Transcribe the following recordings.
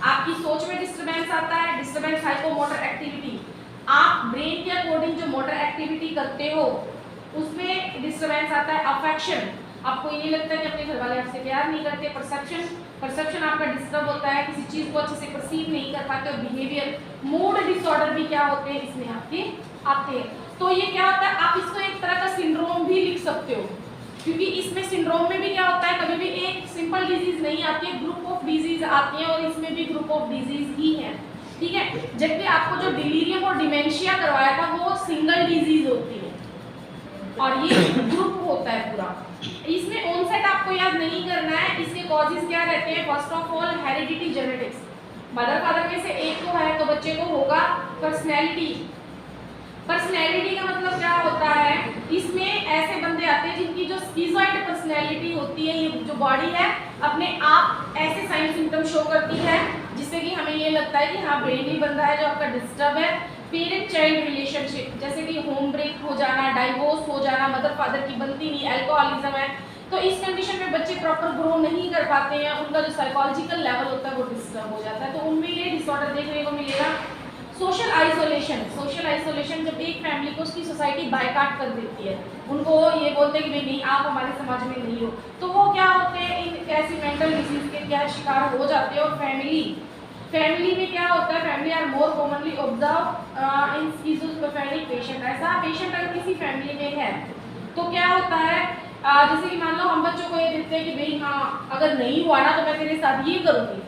आपकी सोच में डिस्टरबेंस आता है, डिस्टरबेंस हाइपोमोटर एक्टिविटी, आप ब्रेन के अकॉर्डिंग जो मोटर एक्टिविटी करते हो उसमें डिस्टरबेंस आता है। अफेक्शन, आपको ये लगता है कि अपने घर वाले आपसे प्यार नहीं करते। परसेप्शन आपका डिस्टर्ब होता है, किसी चीज को अच्छे से परसीव नहीं कर पाते हो। बिहेवियर, मूड डिसऑर्डर भी क्या होते हैं इसमें आपके आते हैं। तो ये क्या होता है, आप इसको एक तरह का सिंड्रोम भी लिख सकते हो, क्योंकि इसमें सिंड्रोम में भी क्या होता है, कभी भी एक सिंपल डिजीज नहीं आती है, ग्रुप ऑफ डिजीज आती है, और इसमें भी ग्रुप ऑफ डिजीज ही है, ठीक है। जबकि आपको जो डिलीरियम और डिमेंशिया करवाया था वो सिंगल डिजीज होती है और ये ग्रुप होता है पूरा। इसमें ऑनसेट आपको याद नहीं करना है, इसके कॉजेज क्या रहते हैं। First of all heredity genetics, mother father में से एक को है तो बच्चे को होगा। पर्सनैलिटी, पर्सनैलिटी का मतलब क्या होता है, इसमें ऐसे बंदे आते हैं जिनकी जो स्किज़ोइड पर्सनैलिटी होती है, ये जो बॉडी है अपने आप ऐसे साइन सिम्टम शो करती है जिससे कि हमें ये लगता है कि हाँ ब्रेनली बंदा है जो आपका डिस्टर्ब है। पेरेंट चाइल्ड रिलेशनशिप, जैसे कि होम ब्रेक हो जाना, डाइवोर्स हो जाना, मदर फादर की बनती नहीं, अल्कोहलिज्म है, तो इस कंडीशन में बच्चे प्रॉपर ग्रो नहीं कर पाते हैं, उनका जो साइकोलॉजिकल लेवल होता है वो डिस्टर्ब हो जाता है, तो उनमें ये डिसऑर्डर देखने को मिलेगा। सोशल आइसोलेशन, सोशल आइसोलेशन जब एक फैमिली को उसकी सोसाइटी बायकाट कर देती है, उनको ये बोलते हैं कि भाई नहीं आप हमारे समाज में नहीं हो, तो वो क्या होते हैं, इन ऐसी मेंटल डिजीज के क्या शिकार हो जाते हैं। और फैमिली में क्या होता है, family are more commonly observe in schizophrenic patient. ऐसा पेशेंट अगर किसी फैमिली में है तो क्या होता है, जैसे कि मान लो हम बच्चों को ये देते हैं कि भाई हाँ अगर नहीं हुआ ना तो मैं तेरे साथ ये करूँगी,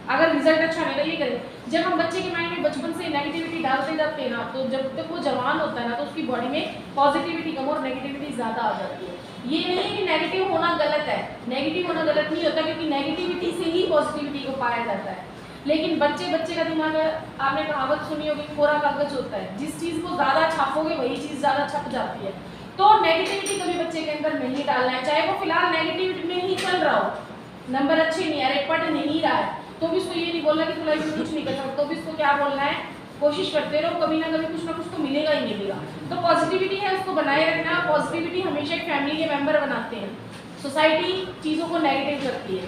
अगर रिजल्ट अच्छा नहीं तो ये करें। जब हम बच्चे के माइंड में बचपन से नेगेटिविटी डालते जाते हैं ना, तो जब तक वो जवान होता है ना तो उसकी बॉडी में पॉजिटिविटी कम और नेगेटिविटी ज़्यादा आ जाती है। ये नहीं है कि नेगेटिव होना गलत है, नेगेटिव होना गलत नहीं होता, क्योंकि नेगेटिविटी से ही पॉजिटिविटी को पाया जाता है। लेकिन बच्चे का दिमाग, आपने कहावत सुनी होगी, कोरा कागज होता है, जिस चीज़ को ज़्यादा छापोगे वही चीज़ ज़्यादा छप जाती है। तो नेगेटिविटी कभी बच्चे के अंदर नहीं डालना है, चाहे वो फिलहाल नेगेटिविटी में ही चल रहा हो, नंबर अच्छे नहीं आ रहे, पढ़ नहीं रहा है, तो भी उसको ये नहीं बोलना कि तू लाइफ में कुछ नहीं कर सकता, तो भी उसको क्या बोलना है, कोशिश करते रहो, कभी ना कभी कुछ ना कुछ तो मिलेगा ही मिलेगा। तो पॉजिटिविटी है उसको बनाए रखना। पॉजिटिविटी हमेशा एक फैमिली के मेंबर बनाते हैं, सोसाइटी चीज़ों को नेगेटिव करती है।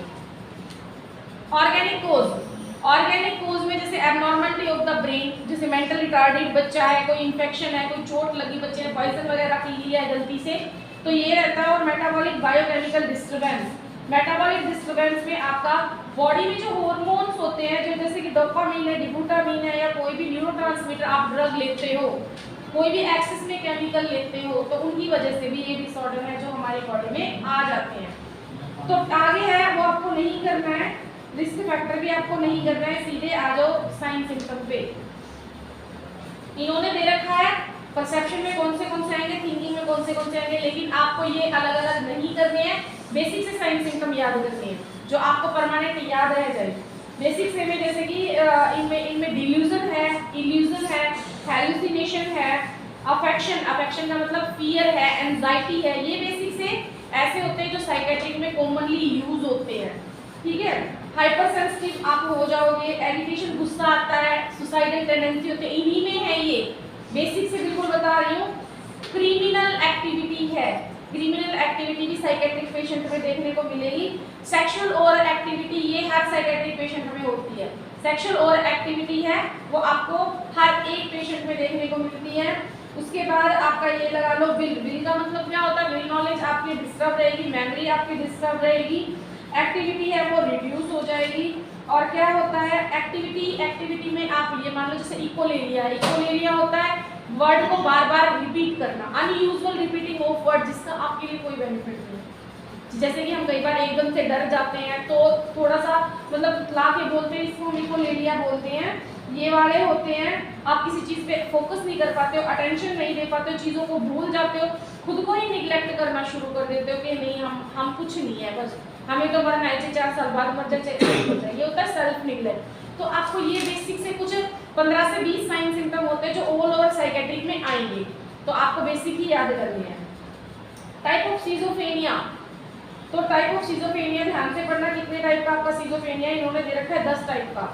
ऑर्गेनिक कोज में जैसे एबनॉर्मलिटी ऑफ द ब्रेन, जैसे मेंटल रिटार्डेड बच्चा है, कोई इन्फेक्शन है, कोई चोट लगी, बच्चे ने पॉइजन वगैरह पी लिया है गलती से, तो ये रहता है। और metabolic biochemical disturbance, metabolic disturbance में आपका बॉडी में जो हार्मोन्स होते हैं, जो जैसे कि डोपामिन है, डिबूटामिन है, या कोई भी न्यूरोट्रांसमीटर आप ड्रग लेते हो, कोई भी एक्सेस में केमिकल लेते हो, तो उनकी वजह से भी ये डिसऑर्डर है जो हमारी बॉडी में आ जाते हैं। तो आगे है वो आपको नहीं करना है, रिस्क फैक्टर भी आपको नहीं करना है, सीधे आ जाओ साइन सिम्टम पे। इन्होंने दे रखा है परसेप्शन में कौन से आएंगे, थिंकिंग में कौन से आएंगे, लेकिन आपको ये अलग अलग नहीं करने हैं, बेसिक से साइन सिम्टम याद करने हैं जो आपको परमानेंट याद रह जाए। बेसिक से में जैसे कि इनमें डिल्यूजन है, इल्यूजन है, हैलुसिनेशन है, अफेक्शन का मतलब फियर है, एंजाइटी है, ये बेसिक से ऐसे होते हैं जो साइकेट्रिक में कॉमनली यूज होते हैं, ठीक है। हाइपर सेंसिटिव आप हो जाओगे, एरिटेशन, गुस्सा आता है, सुसाइडल टेंडेंसी होते हैं, इन्हीं में है ये, बेसिक से बिल्कुल बता रही हूँ। क्रिमिनल एक्टिविटी है, क्रिमिनल एक्टिविटी भी साइकेट्रिक पेशेंट में देखने को मिलेगी। सेक्सुअल ओवर एक्टिविटी ये हर साइकेट्रिक पेशेंट में होती है, सेक्सुअल ओवर एक्टिविटी है वो आपको हर एक पेशेंट में देखने को मिलती है। उसके बाद आपका ये लगा लो विल का मतलब क्या होता है, विल नॉलेज आपकी डिस्टर्ब रहेगी, मेमोरी आपकी डिस्टर्ब रहेगी, एक्टिविटी है वो रिड्यूस हो जाएगी। और क्या होता है एक्टिविटी में आप ये मान लो जैसे इकोलेलिया होता है वर्ड को बार बार रिपीट करना, अनयूजुअल रिपीटिंग ऑफ वर्ड जिसका आपके लिए कोई बेनिफिट नहीं। जैसे कि हम कई बार एकदम से डर जाते हैं तो थोड़ा सा मतलब ला के बोलते हैं, इसको हम इकोलेलिया बोलते हैं, ये वाले होते हैं आप किसी चीज़ पे फोकस नहीं कर पाते हो, अटेंशन नहीं दे पाते हो, चीज़ों को भूल जाते हो, खुद को ही निगलेक्ट करना शुरू कर देते हो कि नहीं हम कुछ नहीं है, बस हमें तो मरना है, 4 साल बाद मर जाए, ये होता है सेल्फ निगलेक्ट। तो आपको ये बेसिक से कुछ 15 से 20 साइन सिम्टम होते हैं जो ऑल ओवर साइकेट्रिक में आएंगे, तो आपको बेसिक ही याद करनी है। टाइप ऑफ सीजोफ्रेनिया, तो टाइप ऑफ सीजोफ्रेनिया ध्यान से पढ़ना, कितने टाइप का आपका सीजोफ्रेनिया इन्होंने दे रखा है, 10 टाइप का।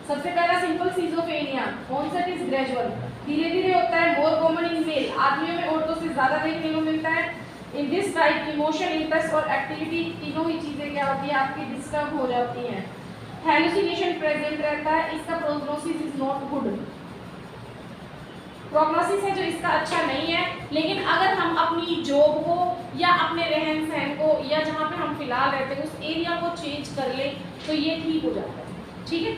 सबसे पहला simple schizophrenia, onset is gradual, धीरे धीरे होता है, मोर कॉमन इन मेल, आदमियों में औरतों से ज्यादा देखने को मिलता है। In this type emotion, interest और एक्टिविटी तीनों ही चीजें क्या होती है आपकी डिस्टर्ब हो जाती हैं। हेलुसिनेशन प्रेजेंट रहता है, इसका prognosis is not good, prognosis है जो इसका अच्छा नहीं है। लेकिन अगर हम अपनी जॉब को या अपने रहन सहन को या जहाँ पे हम फिलहाल रहते हैं उस एरिया को चेंज कर ले तो ये ठीक हो जाता है, ठीक है।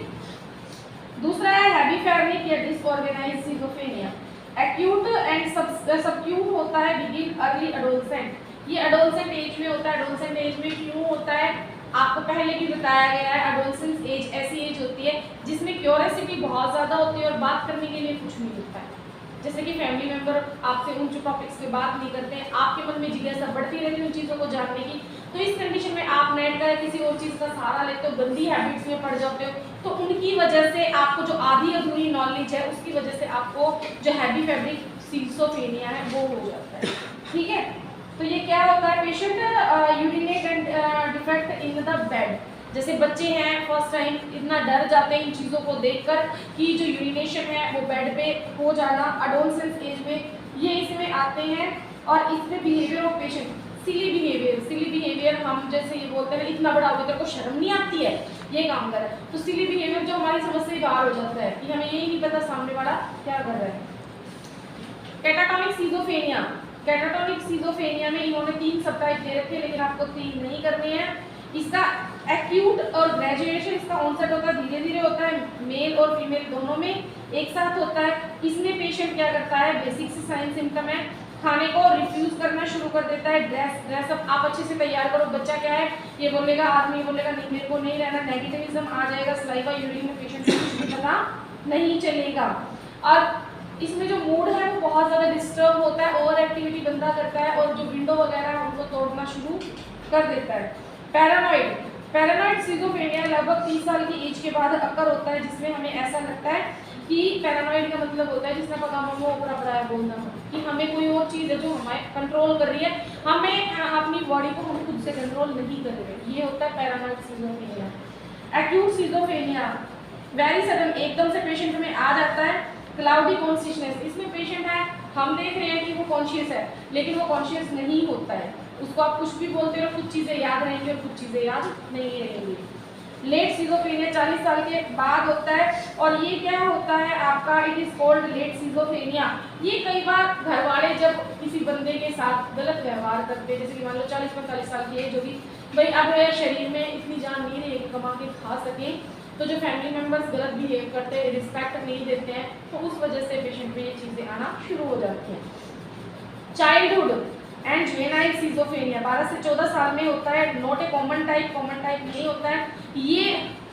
दूसरा है हेमीफेरेनिक या disorganised schizophrenia. Acute and subacute होता है, बिगिन अर्ली एडोलसेंट। ये एडोलसेंट एज में होता है। एडोलसेंट एज में क्यों होता है, आपको पहले भी बताया गया है। एडोलसेंस एज ऐसी एज होती है जिसमें क्यूरियोसिटी बहुत ज़्यादा होती है और बात करने के लिए कुछ नहीं होता है। जैसे कि फैमिली मेंबर आपसे उन टॉपिक्स पे बात नहीं करते हैं, आपके मन में जिज्ञासा बढ़ती रहती है उन चीज़ों को जानने की। तो इस कंडीशन में आप नेट का या किसी और चीज़ का सहारा लेते हो, गंदी हैबिट्स में पड़ जाते हो, तो उनकी वजह से आपको जो आधी अधूरी नॉलेज है उसकी वजह से आपको जो हेमीफेरेनिक सिजोफ्रेनिया है वो हो जाता है, ठीक है। तो ये क्या होता है, patient urinate and defect in the bed. जैसे बच्चे हैं फर्स्ट टाइम इतना डर जाते हैं इन चीज़ों को देखकर कि जो यूरिनेशन है वो बेड पे हो जाना। एडोलसेंस एज में ये इसमें आते हैं और इसमें behaviour of patient silly behaviour हम जैसे ये बोलते हैं इतना बड़ा हो गया तेरे को शर्म नहीं आती है ये काम कर रहा है, तो सिली बिहेवियर जो हमारी समझ से बाहर हो जाता है कि हमें यही नहीं पता सामने वाला क्या कर रहा है। Catatonic schizophrenia. कैटाटोनिक सिजोफ्रेनिया में इन्होंने 3 सब टाइप दे रखे हैं लेकिन आपको 3 नहीं करने हैं। इसका एक्यूट और ग्रेजुएशन इसका ऑनसेट होता है, धीरे धीरे होता है, मेल और फीमेल दोनों में एक साथ होता है। इसमें पेशेंट क्या करता है, बेसिक से साइन सिम्टम है, खाने को रिफ्यूज करना शुरू कर देता है। ड्रेसअप आप अच्छे से तैयार करो, बच्चा क्या है ये बोलेगा, आदमी बोलेगा नहीं मेरे को नहीं रहना, नेगेटिविज्म आ जाएगा, सलाइवा यूरिन में पेशेंट को कुछ भी पता नहीं चलेगा। और इसमें जो मूड है वो बहुत ज़्यादा डिस्टर्ब होता है, ओवर एक्टिविटी बंदा करता है और जो विंडो वगैरह है उनको तोड़ना शुरू कर देता है। पैरानॉइड सिजोफ्रेनिया लगभग 30 साल की एज के बाद अक्कर होता है, जिसमें हमें ऐसा लगता है कि पैरानॉइड का मतलब होता है जिसने पकामो ऊपर बोलना कि हमें कोई और चीज़ है जो हमें कंट्रोल कर रही है, हमें अपनी बॉडी को हम खुद से कंट्रोल नहीं कर रहे, ये होता है paranoid schizophrenia. Acute schizophrenia very sudden, एकदम से पेशेंट में आ जाता है। क्लाउडी कॉन्शियसनेस, इसमें पेशेंट है हम देख रहे हैं कि वो कॉन्शियस है लेकिन वो कॉन्शियस नहीं होता है, उसको आप कुछ भी बोलते हो कुछ चीज़ें याद रहेंगी और कुछ चीज़ें याद नहीं रहेंगी। लेट सिजोफ्रेनिया 40 साल के बाद होता है और ये क्या होता है आपका, it is called late schizophrenia. ये कई बार घर वाले जब किसी बंदे के साथ गलत व्यवहार करते हैं, जैसे कि मान लो 40-45 साल की एज होगी, भाई अब शरीर में इतनी जान नहीं रही कि कमा के खा सकें, तो जो फैमिली मेम्बर्स गलत बिहेव करते हैं, रिस्पेक्ट नहीं देते हैं, तो उस वजह से पेशेंट में ये चीज़ें आना शुरू हो जाती हैं। चाइल्डहुड एंड जुवेनाइल सिजोफ्रेनिया 12 से 14 साल में होता है, नॉट ए कॉमन टाइप नहीं होता है। ये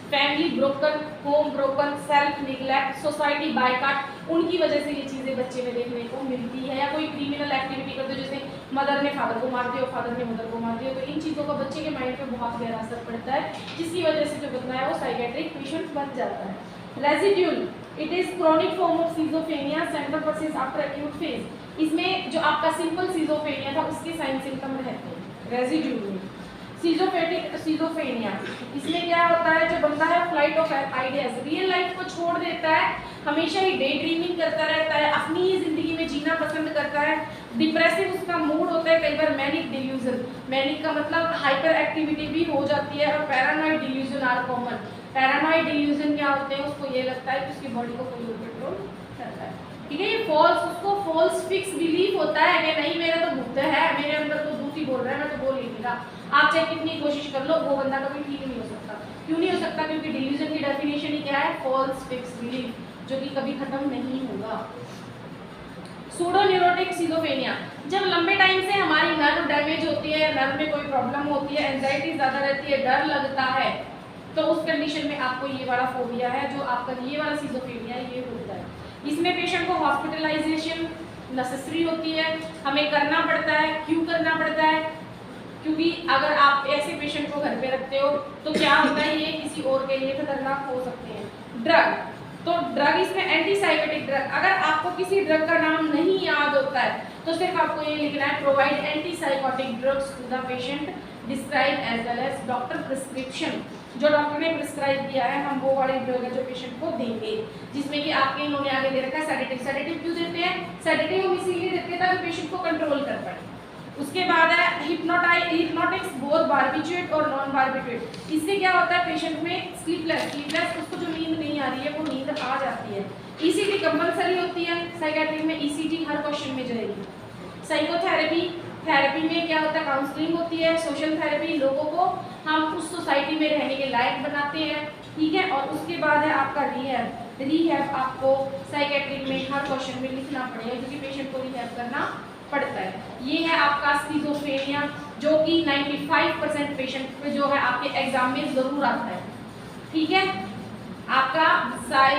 family broken, home broken, self neglect, society boycott, उनकी वजह से ये चीज़ें बच्चे में देखने को मिलती है। या कोई क्रिमिनल एक्टिविटी करते हो, जैसे मदर ने फादर को मार दिया, फादर ने मदर को मार दिया, तो इन चीज़ों का बच्चे के माइंड पे बहुत गहरा असर पड़ता है, जिसकी वजह से जो बंदा है वो साइकेट्रिक पेशेंट बन जाता है। Residual, it is chronic form of schizophrenia, central persist after acute phase. इसमें जो आपका सिंपल सिजोफ्रेनिया था उसके साइन सिम्टम रहते हैं रेजिड्यूल में। सिजोफ्रेनिया, इसमें क्या होता है, जो बंदा है flight of ideas, real life को छोड़ देता है, हमेशा ही डे ड्रीमिंग करता रहता है, अपनी ही जिंदगी में जीना पसंद करता है। डिप्रेसिव उसका मूड होता है, कई बार मैनिक डिल्यूजन, मैनिक का मतलब हाइपर एक्टिविटी भी हो जाती है। और paranoid delusion are common. Paranoid delusion क्या होते हैं, उसको ये लगता है कि उसकी बॉडी को कोई कंट्रोल करता है, ठीक है। ये फॉल्स, उसको फॉल्स फिक्स बिलीफ होता है कि नहीं मेरा तो बुद्ध है, मेरे अंदर तो दूसरी बोल रहा है, मैं तो बोल नहीं रहा। आप चाहे कितनी कोशिश कर लो, वो बंदा कभी ठीक नहीं हो सकता। क्यों नहीं हो सकता, क्योंकि डिल्यूजन की डेफिनेशन ही क्या है, फॉल्स फिक्स बिलीफ, जो कि कभी खत्म नहीं होगा। सूडोन्यूरोटिक सिजोफ्रेनिया, जब लंबे टाइम से हमारी नर्व डैमेज होती है, नर्व में कोई प्रॉब्लम होती है, एंजाइटी ज़्यादा रहती है, डर लगता है, तो उस कंडीशन में आपको ये वाला फोबिया है, जो आपका ये वाला सिजोफ्रेनिया ये होता है। इसमें पेशेंट को हॉस्पिटलाइजेशन नेसेसरी होती है, हमें करना पड़ता है। क्यों करना पड़ता है, क्योंकि अगर आप ऐसे पेशेंट को घर पे रखते हो तो क्या होता है, ये किसी और के लिए खतरनाक हो सकते हैं। ड्रग, तो ड्रग इसमें एंटीसाइकोटिक ड्रग, अगर आपको किसी ड्रग का नाम नहीं याद होता है तो सिर्फ आपको ये लिखना है, provide antipsychotic drugs to the patient describe as well as doctor prescription. जो डॉक्टर ने प्रिस्क्राइब किया है हम वो वाली ड्रग है जो पेशेंट को देंगे, जिसमें कि आपके इन्होंने आगे दे रखा है सेडेटिव। सेडेटिव क्यों देते हैं, सेडेटिव हम इसीलिए देते हैं ताकि पेशेंट को कंट्रोल कर पाए। उसके बाद है हिप्नोटिक्स बोथ बार्बिट्रेट और नॉन बार्बिट्रेट। इससे क्या होता है पेशेंट में स्लीपलेस उसको जो नींद नहीं आ रही है वो नींद आ जाती है। ईसीटी कंपलसरी होती है साइकेट्रिक में, ईसीटी हर क्वेश्चन में जाएगी। थेरेपी में क्या होता है काउंसलिंग होती है, सोशल थेरेपी, लोगों को हम उस सोसाइटी में रहने के लायक बनाते हैं, ठीक है। और उसके बाद है आपका रिहैब आपको साइकेट्रिक में हर क्वेश्चन में लिखना पड़ेगा क्योंकि पेशेंट को रिहैब करना पड़ता है। ये है आपका स्किज़ोफ्रेनिया जो कि 95% पेशेंट पे जो है आपके एग्जाम में जरूर आता है, ठीक है। आपका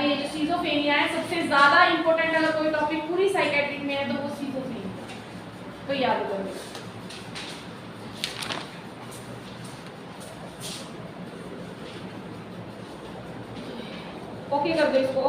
ये जो स्किज़ोफ्रेनिया है सबसे ज्यादा इंपॉर्टेंट अगर कोई टॉपिक पूरी साइकेट्रिक में है तो वो स्किज़ोफ्रेनिया, तो याद करो। ओके कर दो इसको।